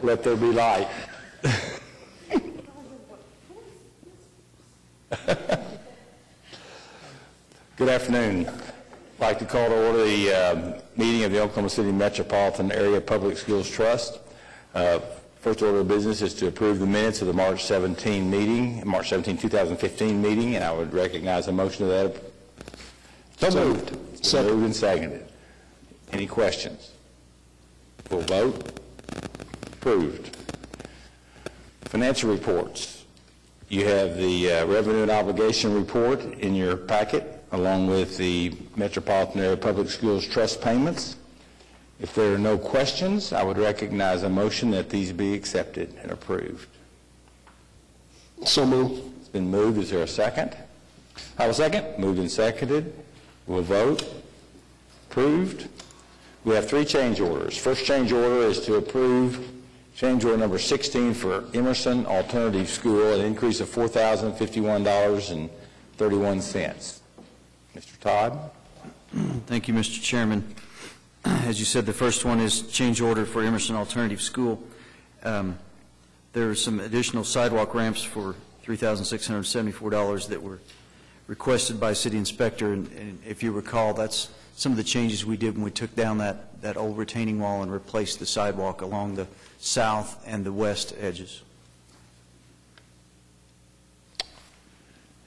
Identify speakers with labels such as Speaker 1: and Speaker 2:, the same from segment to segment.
Speaker 1: Let there be light. Good afternoon. I'd like to call to order the meeting of the Oklahoma City Metropolitan Area Public Schools Trust. First order of business is to approve the minutes of the March 17, 2015 meeting, and I would recognize a motion to that.
Speaker 2: So moved.
Speaker 1: Moved and seconded. Any questions? We'll vote. Approved. Financial reports. You have the revenue and obligation report in your packet, along with the Metropolitan Area Public Schools Trust payments. If there are no questions, I would recognize a motion that these be accepted and approved.
Speaker 2: So moved.
Speaker 1: It's been moved. Is there a second? I will second. Moved and seconded. We'll vote. Approved. We have three change orders. First change order is to approve change order number 16 for Emerson Alternative School, an increase of $4,051.31. Mr. Todd.
Speaker 3: Thank you, Mr. Chairman. As you said, the first one is change order for Emerson Alternative School. There are some additional sidewalk ramps for $3,674 that were requested by City Inspector, and if you recall, that's some of the changes we did when we took down that old retaining wall and replaced the sidewalk along the south and the west edges.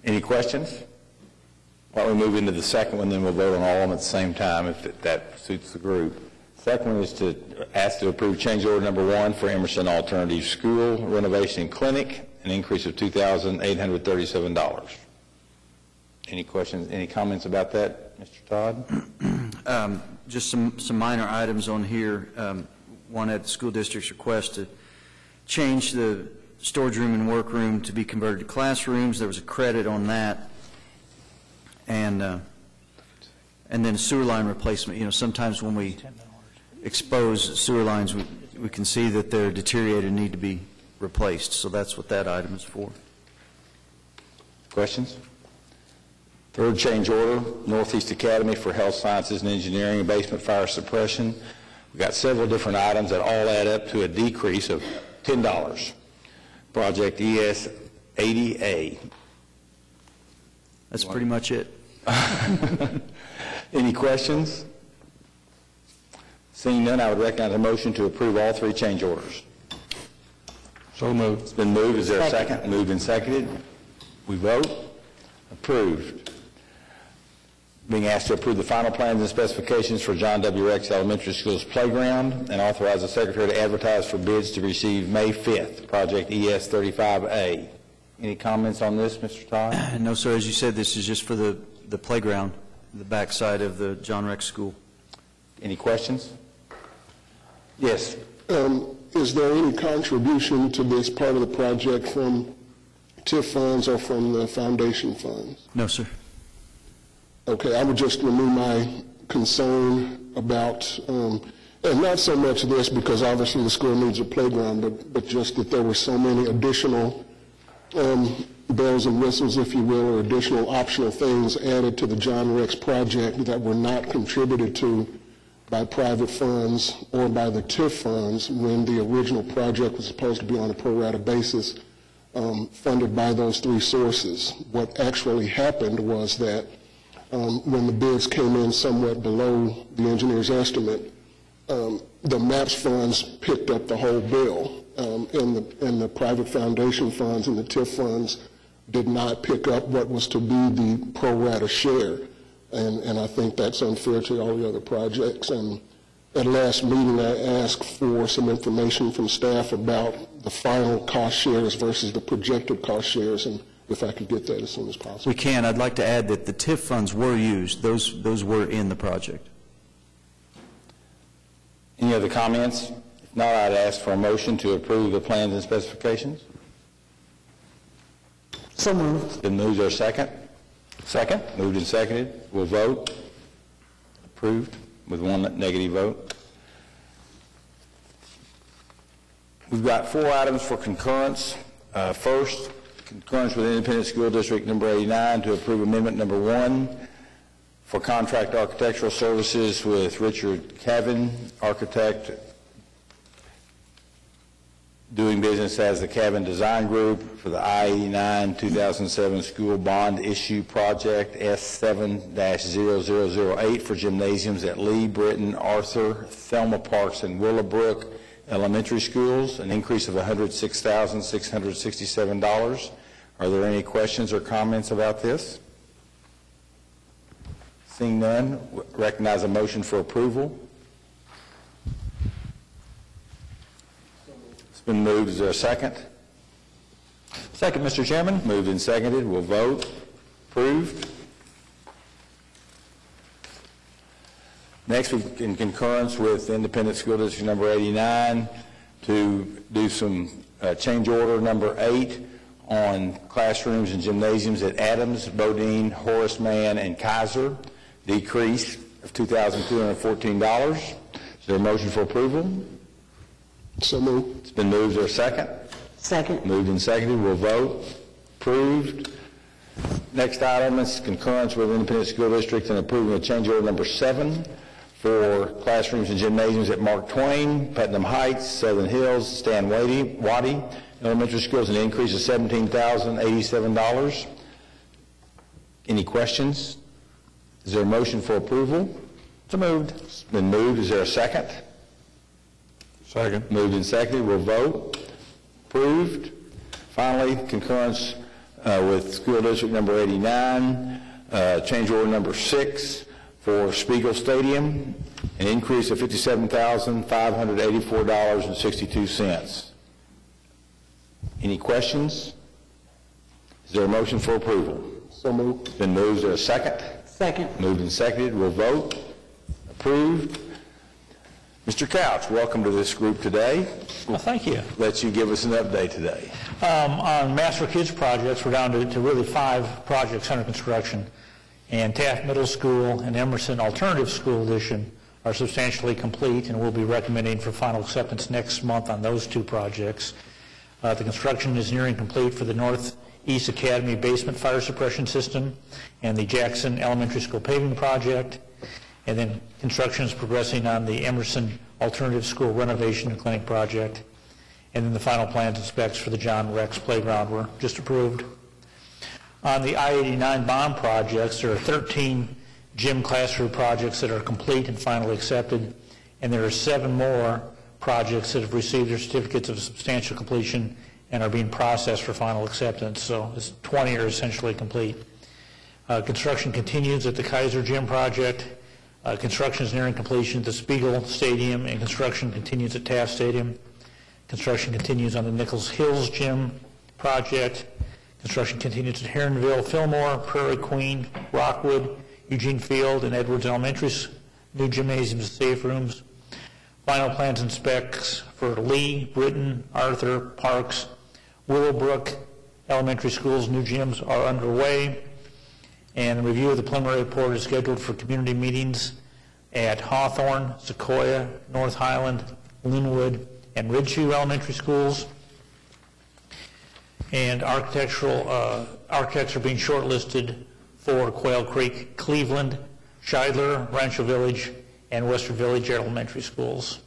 Speaker 1: Any questions? Why don't we move into the second one, then we'll vote on all of them at the same time if that suits the group. Second one is to ask to approve change order number 1 for Emerson Alternative School Renovation Clinic, an increase of $2,837. Any questions, any comments about that, Mr. Todd?
Speaker 3: Just some minor items on here. One at the school district's request to change the storage room and workroom to be converted to classrooms. There was a credit on that. And then sewer line replacement. You know, sometimes when we expose sewer lines, we can see that they're deteriorated and need to be replaced. So that's what that item is for.
Speaker 1: Questions? Third change order, Northeast Academy for Health Sciences and Engineering and Basement Fire Suppression. We've got several different items that all add up to a decrease of $10. Project ES 80A.
Speaker 3: That's pretty much it.
Speaker 1: Any questions? Seeing none, I would recognize a motion to approve all three change orders.
Speaker 2: So moved.
Speaker 1: It's been moved. Is there a second? Moved and seconded. We vote. Approved. Being asked to approve the final plans and specifications for John W. Rex Elementary School's playground and authorize the Secretary to advertise for bids to receive May 5th, Project ES 35A. Any comments on this, Mr. Todd?
Speaker 3: No, sir. As you said, this is just for the playground, the backside of the John Rex School.
Speaker 1: Any questions? Yes.
Speaker 2: Is there any contribution to this part of the project from TIF funds or from the foundation funds?
Speaker 3: No, sir.
Speaker 2: Okay, I would just renew my concern about, and not so much this because obviously the school needs a playground, but just that there were so many additional bells and whistles, if you will, or additional optional things added to the John Rex project that were not contributed to by private funds or by the TIF funds when the original project was supposed to be on a pro rata basis, funded by those three sources. What actually happened was that when the bids came in somewhat below the engineer's estimate, the MAPS funds picked up the whole bill, and the private foundation funds and the TIF funds did not pick up what was to be the pro rata share, and I think that's unfair to all the other projects. And at last meeting, I asked for some information from staff about the final cost shares versus the projected cost shares, and if I could get that as soon as possible.
Speaker 3: We can. I'd like to add that the TIF funds were used. Those were in the project.
Speaker 1: Any other comments? If not, I'd ask for a motion to approve the plans and specifications.
Speaker 2: So moved.
Speaker 1: It's been moved. Is there a second? Second. Moved and seconded. We'll vote. Approved with one negative vote. We've got 4 items for concurrence. First, concurrence with Independent School District number 89 to approve amendment number 1 for contract architectural services with Richard Cavan, architect, doing business as the Cabin Design Group for the I-89 2007 School Bond Issue Project S7-0008 for gymnasiums at Lee, Britton, Arthur, Thelma Parks, and Willowbrook Elementary Schools, an increase of $106,667. Are there any questions or comments about this? Seeing none, recognize a motion for approval. It's been moved. Is there a second?
Speaker 4: Second, Mr. Chairman.
Speaker 1: Moved and seconded. We'll vote. Approved. Next, in concurrence with Independent School District number 89, to do some change order number 8 on classrooms and gymnasiums at Adams, Bodine, Horace Mann, and Kaiser, decrease of $2,214. Is there a motion for approval?
Speaker 2: So moved.
Speaker 1: It's been moved. Is there a second?
Speaker 5: Second.
Speaker 1: Moved and seconded. We'll vote. Approved. Next item is concurrence with Independent School District in approving a change order number 7 for classrooms and gymnasiums at Mark Twain, Putnam Heights, Southern Hills, Stan Waddy Elementary Schools, an increase of $17,087. Any questions? Is there a motion for approval?
Speaker 4: So moved.
Speaker 1: It's been moved. Is there a second?
Speaker 4: Second.
Speaker 1: Moved and seconded. We'll vote. Approved. Finally, concurrence with School District number 89, change order number 6 for Spiegel Stadium, an increase of $57,584.62. Any questions? Is there a motion for approval?
Speaker 2: So moved.
Speaker 1: It's been moved. Is there a second?
Speaker 5: Second.
Speaker 1: Moved and seconded. We'll vote. Approved. Mr. Couch, welcome to this group today.
Speaker 6: Well, thank you.
Speaker 1: Let you give us an update today.
Speaker 6: On Master Kids projects, we're down to really 5 projects under construction. And Taft Middle School and Emerson Alternative School Edition are substantially complete, and we'll be recommending for final acceptance next month on those 2 projects. The construction is nearing complete for the Northeast Academy basement fire suppression system and the Jackson Elementary School paving project. And then construction is progressing on the Emerson Alternative School renovation and clinic project. And then the final plans and specs for the John Rex playground were just approved. On the I-89 bond projects, there are 13 gym classroom projects that are complete and finally accepted, and there are 7 more projects that have received their certificates of substantial completion and are being processed for final acceptance. So 20 are essentially complete. Construction continues at the Kaiser Gym project. Construction is nearing completion at the Spiegel Stadium, and construction continues at Taft Stadium. Construction continues on the Nichols Hills Gym project. Construction continues at Heronville, Fillmore, Prairie Queen, Rockwood, Eugene Field, and Edwards Elementary's new gymnasiums and safe rooms. Final plans and specs for Lee, Britton, Arthur, Parks, Willowbrook Elementary Schools' new gyms are underway. And a review of the preliminary report is scheduled for community meetings at Hawthorne, Sequoia, North Highland, Linwood, and Ridgeview Elementary Schools. And architects are being shortlisted for Quail Creek, Cleveland, Scheidler, Rancho Village, and Western Village Elementary Schools.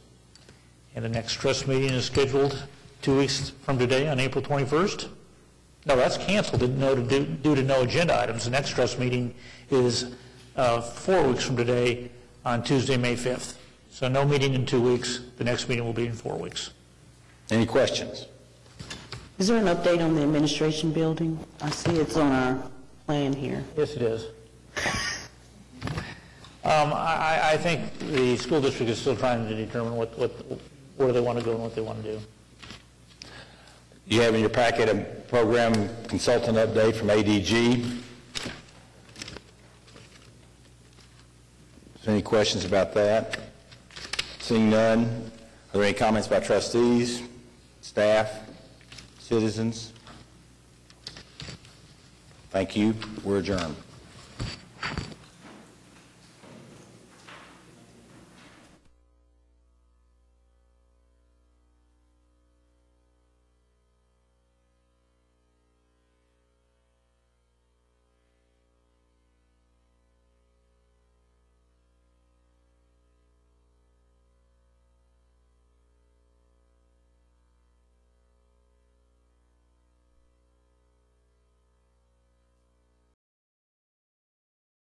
Speaker 6: And the next trust meeting is scheduled 2 weeks from today on April 21st. No, that's canceled due to no agenda items. The next trust meeting is 4 weeks from today on Tuesday, May 5th. So no meeting in 2 weeks. The next meeting will be in 4 weeks. Any questions?
Speaker 5: Is there an update on the administration building? I see it's on our plan here.
Speaker 6: Yes, it is. I think the school district is still trying to determine where they want to go and what they want to do.
Speaker 1: You have in your packet a program consultant update from ADG. Is there any questions about that? Seeing none, are there any comments by trustees, staff, citizens? Thank you. We're adjourned.